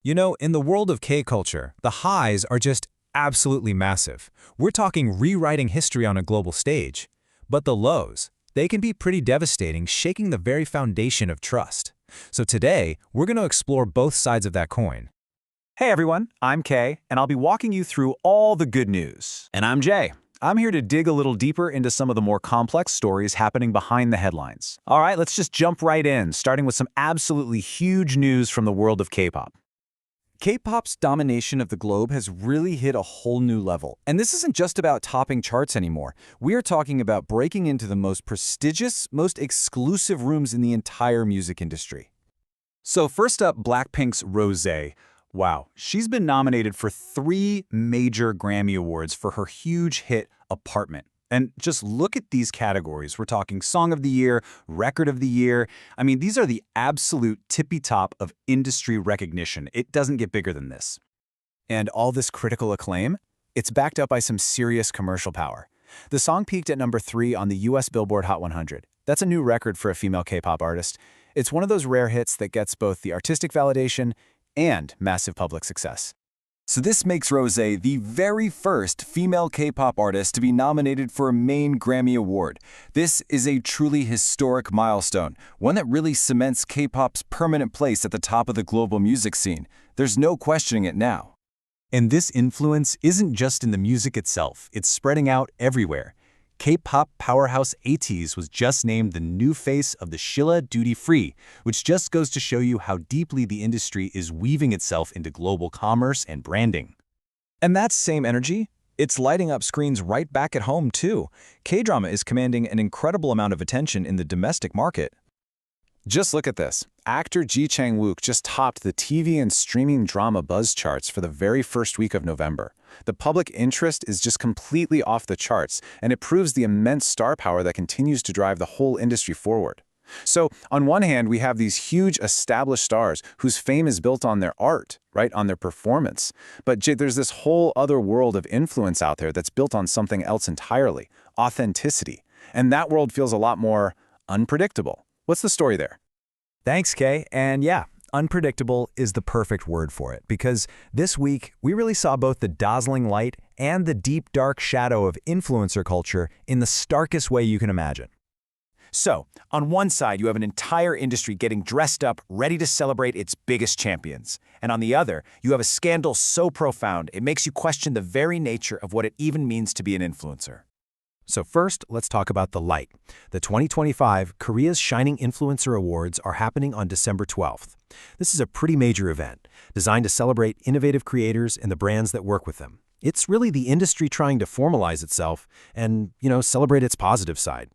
You know, in the world of K-culture, the highs are just absolutely massive. We're talking rewriting history on a global stage. But the lows, they can be pretty devastating, shaking the very foundation of trust. So today, we're going to explore both sides of that coin. Hey everyone, I'm Kay, and I'll be walking you through all the good news. And I'm Jay. I'm here to dig a little deeper into some of the more complex stories happening behind the headlines. All right, let's just jump right in, starting with some absolutely huge news from the world of K-pop. K-pop's domination of the globe has really hit a whole new level. And this isn't just about topping charts anymore. We are talking about breaking into the most prestigious, most exclusive rooms in the entire music industry. So first up, Blackpink's Rosé. Wow, she's been nominated for 3 major Grammy Awards for her huge hit, Apartment. And just look at these categories. We're talking Song of the Year, Record of the Year. I mean, these are the absolute tippy top of industry recognition. It doesn't get bigger than this. And all this critical acclaim, it's backed up by some serious commercial power. The song peaked at number 3 on the US Billboard Hot 100. That's a new record for a female K-pop artist. It's one of those rare hits that gets both the artistic validation and massive public success. So this makes Rosé the very first female K-pop artist to be nominated for a main Grammy Award. This is a truly historic milestone, one that really cements K-pop's permanent place at the top of the global music scene. There's no questioning it now. And this influence isn't just in the music itself, it's spreading out everywhere. K-pop powerhouse ATEEZ was just named the new face of the Shilla Duty, which just goes to show you how deeply the industry is weaving itself into global commerce and branding. And that same energy, it's lighting up screens right back at home too. K-drama is commanding an incredible amount of attention in the domestic market. Just look at this. Actor Ji Chang-wook just topped the TV and streaming drama buzz charts for the very first week of November. The public interest is just completely off the charts, and it proves the immense star power that continues to drive the whole industry forward. So, on one hand, we have these huge established stars whose fame is built on their art, right, on their performance. But there's this whole other world of influence out there that's built on something else entirely, authenticity. And that world feels a lot more unpredictable. What's the story there? Thanks, Kay. And yeah, unpredictable is the perfect word for it, because this week we really saw both the dazzling light and the deep, dark shadow of influencer culture in the starkest way you can imagine. So, on one side, you have an entire industry getting dressed up, ready to celebrate its biggest champions. And on the other, you have a scandal so profound, it makes you question the very nature of what it even means to be an influencer. So first, let's talk about the light. The 2025 Korea's Shining Influencer Awards are happening on December 12th. This is a pretty major event, designed to celebrate innovative creators and the brands that work with them. It's really the industry trying to formalize itself and, celebrate its positive side.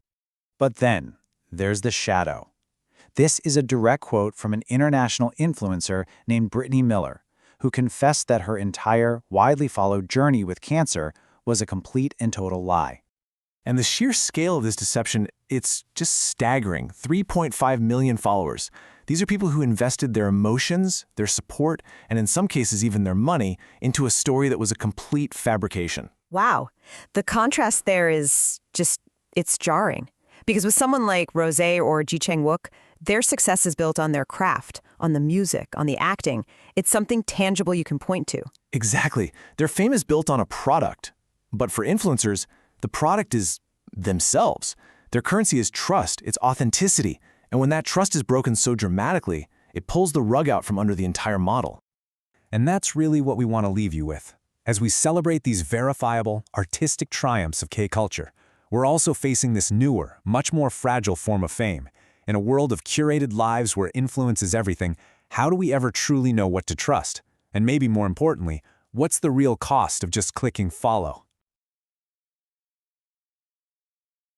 But then, there's the shadow. This is a direct quote from an international influencer named Brittany Miller, who confessed that her entire, widely followed journey with cancer was a complete and total lie. And the sheer scale of this deception, it's just staggering. 3.5 million followers. These are people who invested their emotions, their support, and in some cases even their money into a story that was a complete fabrication. Wow. The contrast there is it's jarring. Because with someone like Rosé or Ji Chang-wook, their success is built on their craft, on the music, on the acting. It's something tangible you can point to. Exactly. Their fame is built on a product. But for influencers, the product is themselves. Their currency is trust, it's authenticity. And when that trust is broken so dramatically, it pulls the rug out from under the entire model. And that's really what we want to leave you with. As we celebrate these verifiable, artistic triumphs of K-culture, we're also facing this newer, much more fragile form of fame. In a world of curated lives where influence is everything, how do we ever truly know what to trust? And maybe more importantly, what's the real cost of just clicking follow?